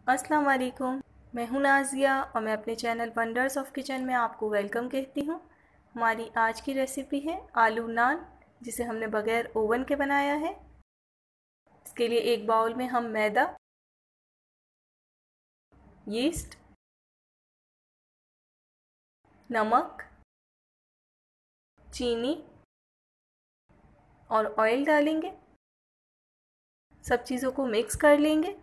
अस्सलाम वालेकुम। मैं हूं नाज़िया और मैं अपने चैनल वंडर्स ऑफ किचन में आपको वेलकम कहती हूं। हमारी आज की रेसिपी है आलू नान, जिसे हमने बगैर ओवन के बनाया है। इसके लिए एक बाउल में हम मैदा, यीस्ट, नमक, चीनी और ऑयल डालेंगे। सब चीज़ों को मिक्स कर लेंगे।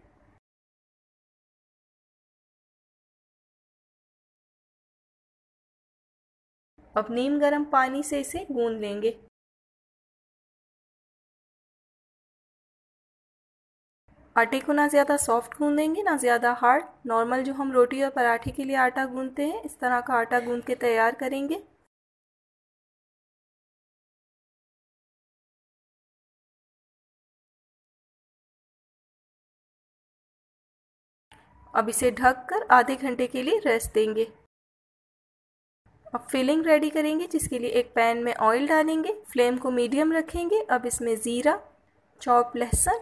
अब नीम गर्म पानी से इसे गूंद लेंगे। आटे को ना ज़्यादा सॉफ्ट गूंदेंगे ना ज़्यादा हार्ड। नॉर्मल जो हम रोटी और पराठे के लिए आटा गूंदते हैं, इस तरह का आटा गूंद के तैयार करेंगे। अब इसे ढककर आधे घंटे के लिए रेस्ट देंगे। अब फिलिंग रेडी करेंगे, जिसके लिए एक पैन में ऑयल डालेंगे। फ्लेम को मीडियम रखेंगे। अब इसमें ज़ीरा, चॉप लहसुन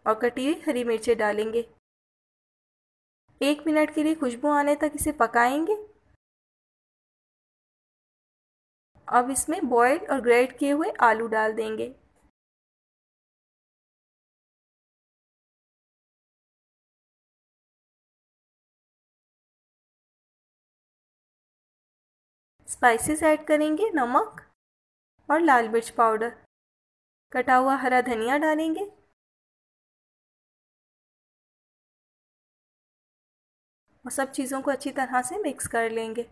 और कटी हुई हरी मिर्चें डालेंगे। 1 मिनट के लिए खुशबू आने तक इसे पकाएंगे। अब इसमें बॉयल और ग्रेट किए हुए आलू डाल देंगे। स्पाइसेस ऐड करेंगे, नमक और लाल मिर्च पाउडर। कटा हुआ हरा धनिया डालेंगे। और सब चीज़ों को अच्छी तरह से मिक्स कर लेंगे।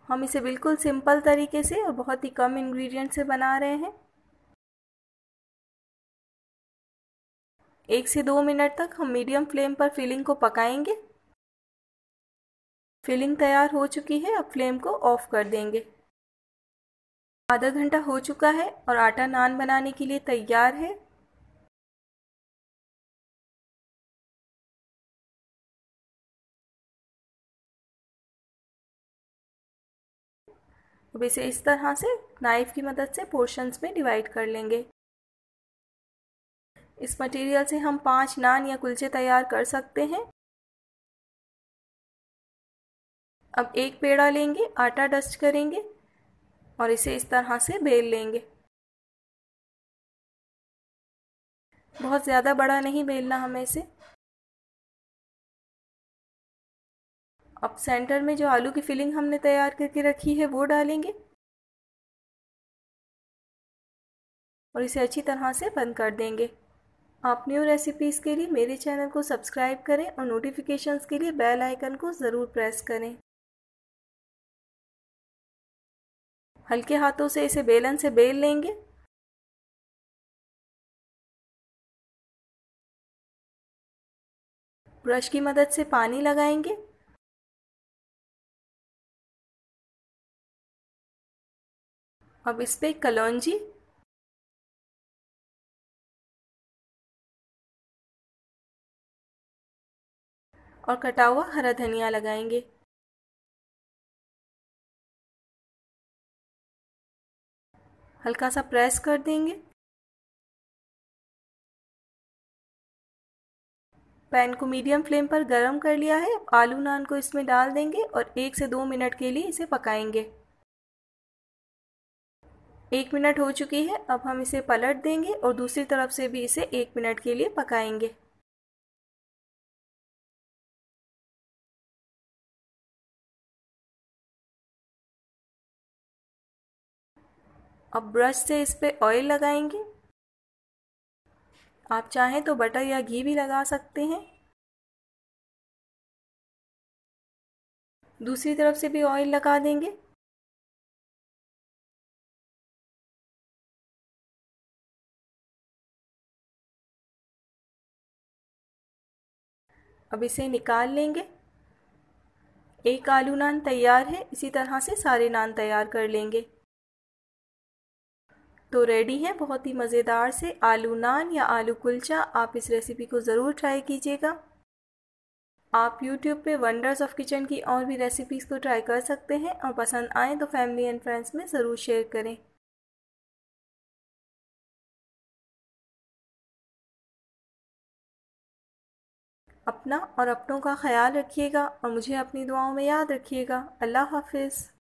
हम इसे बिल्कुल सिंपल तरीके से और बहुत ही कम इंग्रेडिएंट से बना रहे हैं। 1 से 2 मिनट तक हम मीडियम फ्लेम पर फिलिंग को पकाएंगे। फिलिंग तैयार हो चुकी है। अब फ्लेम को ऑफ कर देंगे। आधा घंटा हो चुका है और आटा नान बनाने के लिए तैयार है। अब इसे इस तरह से नाइफ की मदद से पोर्शंस में डिवाइड कर लेंगे। इस मटेरियल से हम 5 नान या कुलचे तैयार कर सकते हैं। अब एक पेड़ा लेंगे, आटा डस्ट करेंगे और इसे इस तरह से बेल लेंगे। बहुत ज़्यादा बड़ा नहीं बेलना हमें इसे। अब सेंटर में जो आलू की फिलिंग हमने तैयार करके रखी है वो डालेंगे और इसे अच्छी तरह से बंद कर देंगे। आप न्यू रेसिपीज़ के लिए मेरे चैनल को सब्सक्राइब करें और नोटिफिकेशंस के लिए बेल आइकन को ज़रूर प्रेस करें। हल्के हाथों से इसे बेलन से बेल लेंगे। ब्रश की मदद से पानी लगाएंगे। अब इस पे कलौंजी और कटा हुआ हरा धनिया लगाएंगे। हल्का सा प्रेस कर देंगे। पैन को मीडियम फ्लेम पर गरम कर लिया है। अब आलू नान को इसमें डाल देंगे और 1 से 2 मिनट के लिए इसे पकाएंगे। 1 मिनट हो चुकी है। अब हम इसे पलट देंगे और दूसरी तरफ से भी इसे 1 मिनट के लिए पकाएंगे। अब ब्रश से इस पे ऑयल लगाएंगे। आप चाहें तो बटर या घी भी लगा सकते हैं। दूसरी तरफ से भी ऑयल लगा देंगे। अब इसे निकाल लेंगे। एक आलू नान तैयार है। इसी तरह से सारे नान तैयार कर लेंगे। तो रेडी है बहुत ही मज़ेदार से आलू नान या आलू कुलचा। आप इस रेसिपी को ज़रूर ट्राई कीजिएगा। आप YouTube पे वंडर्स ऑफ किचन की और भी रेसिपीज़ को ट्राई कर सकते हैं और पसंद आए तो फैमिली एंड फ्रेंड्स में ज़रूर शेयर करें। अपना और अपनों का ख्याल रखिएगा और मुझे अपनी दुआओं में याद रखिएगा। अल्लाह हाफ़िज़।